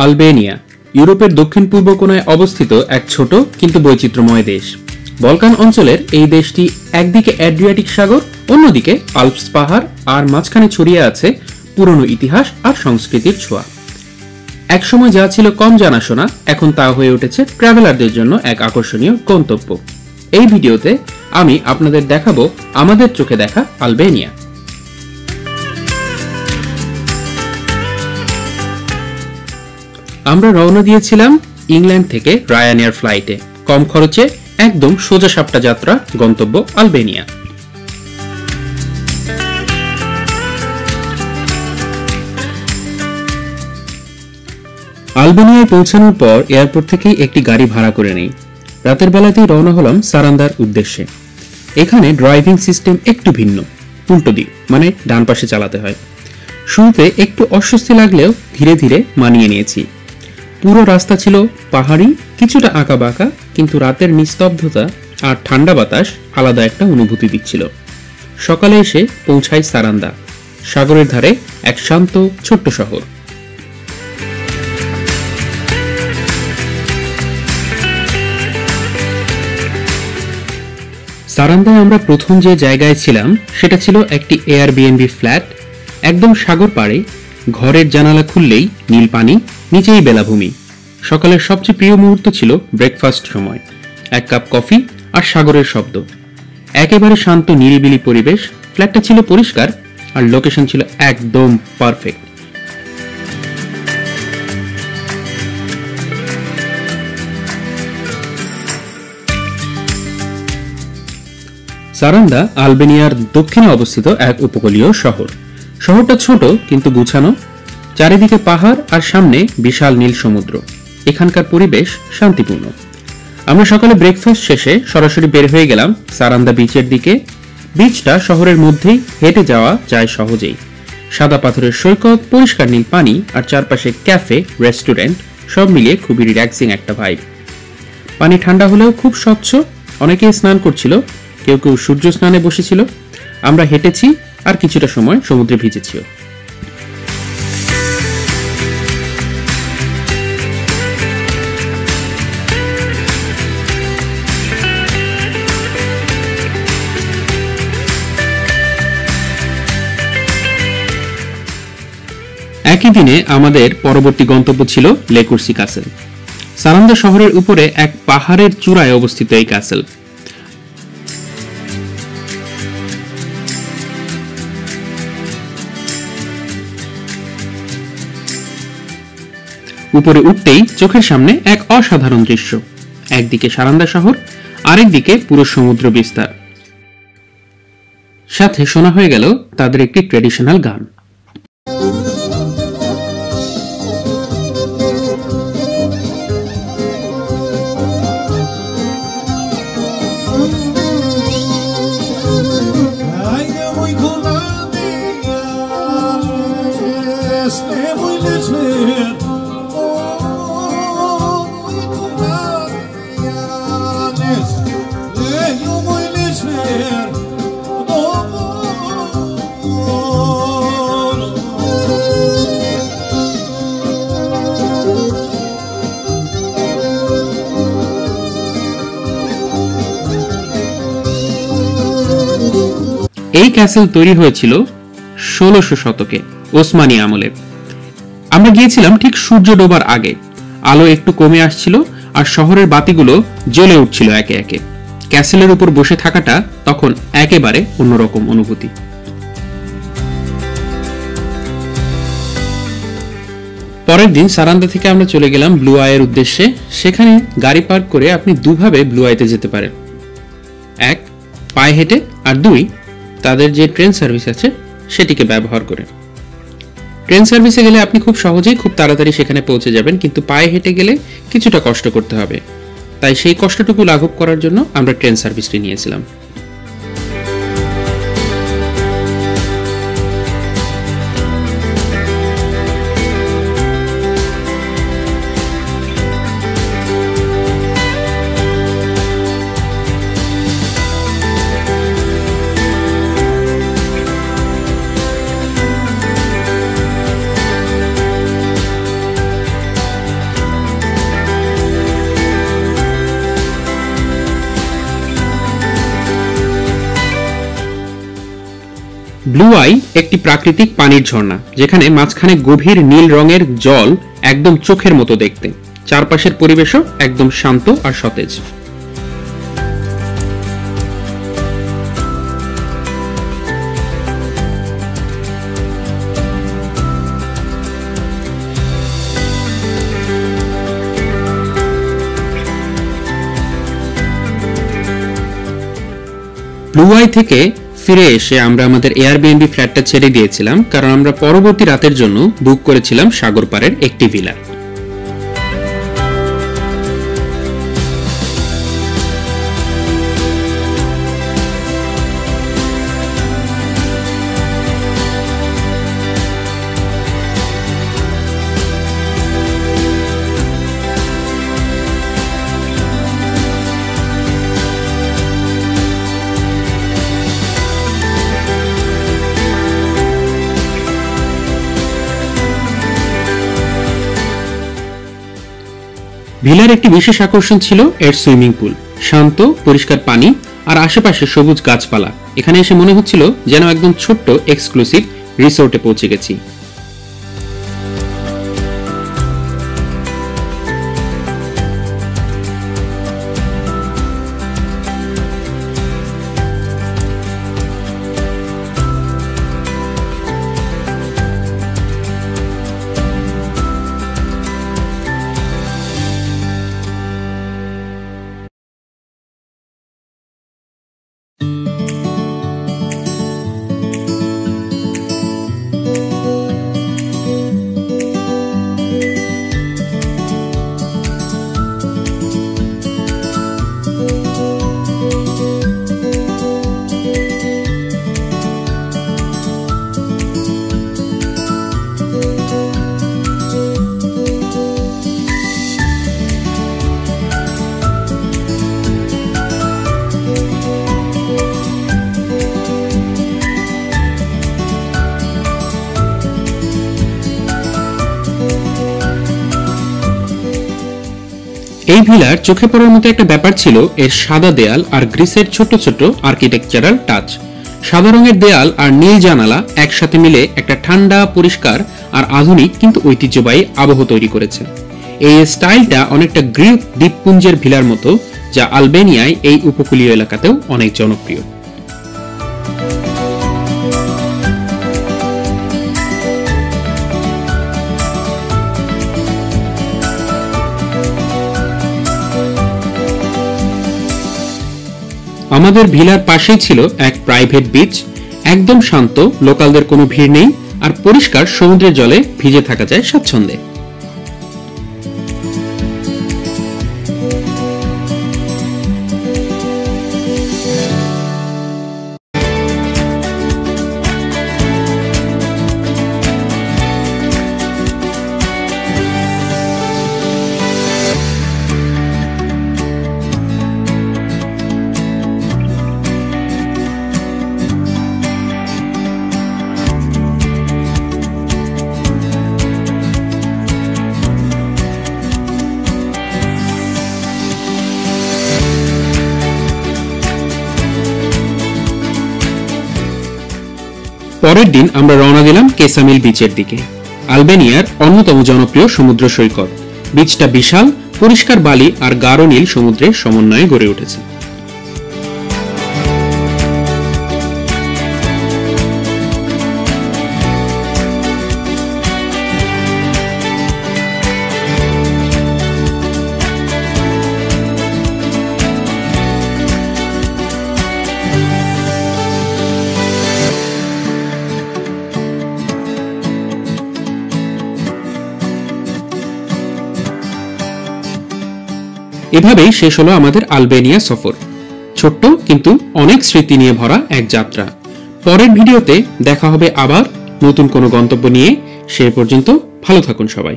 Albania ইউরোপের দক্ষিণ পূর্ব কোণায় অবস্থিত এক ছোট কিন্তু বৈচিত্র্যময় দেশ। বলকান অঞ্চলের এই দেশটি একদিকে অ্যাড্রিয়াটিক সাগর, অন্যদিকে আল্পস পাহাড়, আর মাঝখানে ছড়িয়ে আছে পুরনো ইতিহাস আর সংস্কৃতির ছোঁয়া। একসময় যা ছিল কম জানাশোনা, এখন তা হয়ে উঠেছে ট্রাভেলারদের জন্য এক আকর্ষণীয় গন্তব্য। এই ভিডিওতে আমি আপনাদের দেখাবো আমাদের চোখে দেখা আলবেনিয়া। আমরা রওনা দিয়েছিলাম ইংল্যান্ড থেকে রায়ানএয়ার ফ্লাইটে, কম খরচে একদম সোজা সাপটা যাত্রা, গন্তব্য আলবেনিয়া। আলবেনিয়ায় পৌঁছানোর পর এয়ারপোর্ট থেকেই একটি গাড়ি ভাড়া করে নেই। রাতের বেলাতেই রওনা হলাম সারান্দার উদ্দেশ্যে। এখানে ড্রাইভিং সিস্টেম একটু ভিন্ন, উল্টো দিক, মানে ডান পাশে চালাতে হয়। শুরুতে একটু অস্বস্তি লাগলেও ধীরে ধীরে মানিয়ে নিয়েছি। পুরো রাস্তা ছিল পাহাড়ি, কিছুটা আঁকা বাঁকা, কিন্তু রাতের নিস্তব্ধতা আর ঠান্ডা বাতাস আলাদা একটা অনুভূতি দিচ্ছিল। সকালে এসে পৌঁছাই সারান্দা, সাগরের ধারে এক শান্ত ছোট্ট শহর। সারান্দায় আমরা প্রথম যে জায়গায় ছিলাম সেটা ছিল একটি এয়ারবিএনবি ফ্ল্যাট, একদম সাগর পাড়ে। ঘরের জানালা খুললেই নীল পানি, নিচেই বেলাভূমি। সকালের সবচেয়ে প্রিয় মুহূর্ত ছিল ব্রেকফাস্ট সময়, এক কাপ কফি আর সাগরের শব্দ। একেবারে শান্ত নিরিবিলি পরিবেশ। ফ্ল্যাটটা ছিল পরিষ্কার আর লোকেশন ছিল একদম পারফেক্ট। সারান্দা আলবেনিয়ার দক্ষিণে অবস্থিত এক উপকূলীয় শহর। শহরটা ছোট কিন্তু গুছানো, চারিদিকে পাহাড় আর সামনে বিশাল নীল সমুদ্র। এখানকার পরিবেশ শান্তিপূর্ণ। আমরা সকালে ব্রেকফাস্ট শেষে সরাসরি বের হয়ে গেলাম সারান্দা বিচের দিকে। বিচটা শহরের মধ্যেই, হেঁটে যাওয়া যায় সহজেই। সাদা পাথরের সৈকত, পরিষ্কার নীল পানি আর চারপাশে ক্যাফে, রেস্টুরেন্ট, সব মিলিয়ে খুবই রিল্যাক্সিং একটা ভাইব। পানি ঠান্ডা হলেও খুব স্বচ্ছ। অনেকেই স্নান করছিল, কেউ কেউ সূর্য স্নানে বসেছিল। আমরা হেঁটেছি আর কিছুটা সময় সমুদ্রে ভিজেছিও। একই দিনে আমাদের পরবর্তী গন্তব্য ছিল লেকুরসি ক্যাসেল। সারান্দা শহরের উপরে এক পাহাড়ের চূড়ায় অবস্থিত এই ক্যাসেল। উপরে উঠতেই চোখের সামনে এক অসাধারণ দৃশ্য। একদিকে সারান্দা শহর, আরেকদিকে পুরো সমুদ্র বিস্তার। সাথে শোনা হয়ে গেল তাদের একটি ট্র্যাডিশনাল গান। এই ক্যাসেল তৈরি হয়েছিল 1600 শতকে, ওসমানী আমলে। আমরা গিয়েছিলাম ঠিক সূর্য ডোবার আগে। আলো একটু কমে আসছিল আর শহরের বাতিগুলো জ্বলে উঠছিল একে একে। ক্যাসেলের উপর বসে থাকাটা তখন একেবারে অন্যরকম অনুভূতি। পরের দিন সারান্দা থেকে আমরা চলে গেলাম ব্লু আইয়ের উদ্দেশ্যে। সেখানে গাড়ি পার্ক করে আপনি দুভাবে ব্লু আইতে যেতে পারেন, এক পায়ে হেঁটে, আর দুই তাদের যে ট্রেন সার্ভিস আছে সেটিকে ব্যবহার করে। ট্রেন সার্ভিসে গেলে আপনি খুব সহজেই, খুব তাড়াতাড়ি সেখানে পৌঁছে যাবেন, কিন্তু পায়ে হেঁটে গেলে কিছুটা কষ্ট করতে হবে। তাই সেই কষ্টটুকু লাঘব করার জন্য আমরা ট্রেন সার্ভিসটি নিয়েছিলাম। ব্লু আই একটি প্রাকৃতিক পানির ঝর্ণা, যেখানে মাঝখানে গভীর নীল রঙের জল একদম চোখের মতো দেখতে। চারপাশের পরিবেশও একদম শান্ত আর সতেজ। ব্লু আই থেকে ফিরে এসে আমরা আমাদের এয়ারবিএনবি ফ্ল্যাটটা ছেড়ে দিয়েছিলাম, কারণ আমরা পরবর্তী রাতের জন্য বুক করেছিলাম সাগর পাড়ের একটি ভিলা। ভিলার একটি বিশেষ আকর্ষণ ছিল এর সুইমিং পুল। শান্ত পরিষ্কার পানি আর আশেপাশে সবুজ গাছপালা। এখানে এসে মনে হচ্ছিল যেন একদম ছোট্ট এক্সক্লুসিভ রিসোর্টে পৌঁছে গেছি। এই ভিলার চোখে পড়ার মতো একটা ব্যাপার ছিল এর সাদা দেয়াল আর গ্রিসের ছোট ছোট আর্কিটেকচারাল টাচ। সাদা রঙের দেয়াল আর নীল জানালা একসাথে মিলে একটা ঠান্ডা, পরিষ্কার আর আধুনিক কিন্তু ঐতিহ্যবাহী আবহ তৈরি করেছে। এই স্টাইলটা অনেকটা গ্রিক দ্বীপপুঞ্জের ভিলার মতো, যা আলবেনিয়ায় এই উপকূলীয় এলাকাতেও অনেক জনপ্রিয়। আমাদের ভিলার পাশেই ছিল এক প্রাইভেট বিচ, একদম শান্ত, লোকালদের কোনো ভিড় নেই আর পরিষ্কার সমুদ্রের জলে ভিজে থাকা যায় স্বাচ্ছন্দ্যে। পরের দিন আমরা রওনা দিলাম কেসামিল বিচের দিকে, আলবেনিয়ার অন্যতম জনপ্রিয় সমুদ্র সৈকত। বিচটা বিশাল, পরিষ্কার বালি আর গাঢ় নীল সমুদ্রের সমন্বয়ে গড়ে উঠেছে। এভাবেই শেষ হলো আমাদের আলবেনিয়া সফর। ছোট্ট কিন্তু অনেক স্মৃতি নিয়ে ভরা এক যাত্রা। পরের ভিডিওতে দেখা হবে আবার নতুন কোনো গন্তব্য নিয়ে। সে পর্যন্ত ভালো থাকুন সবাই।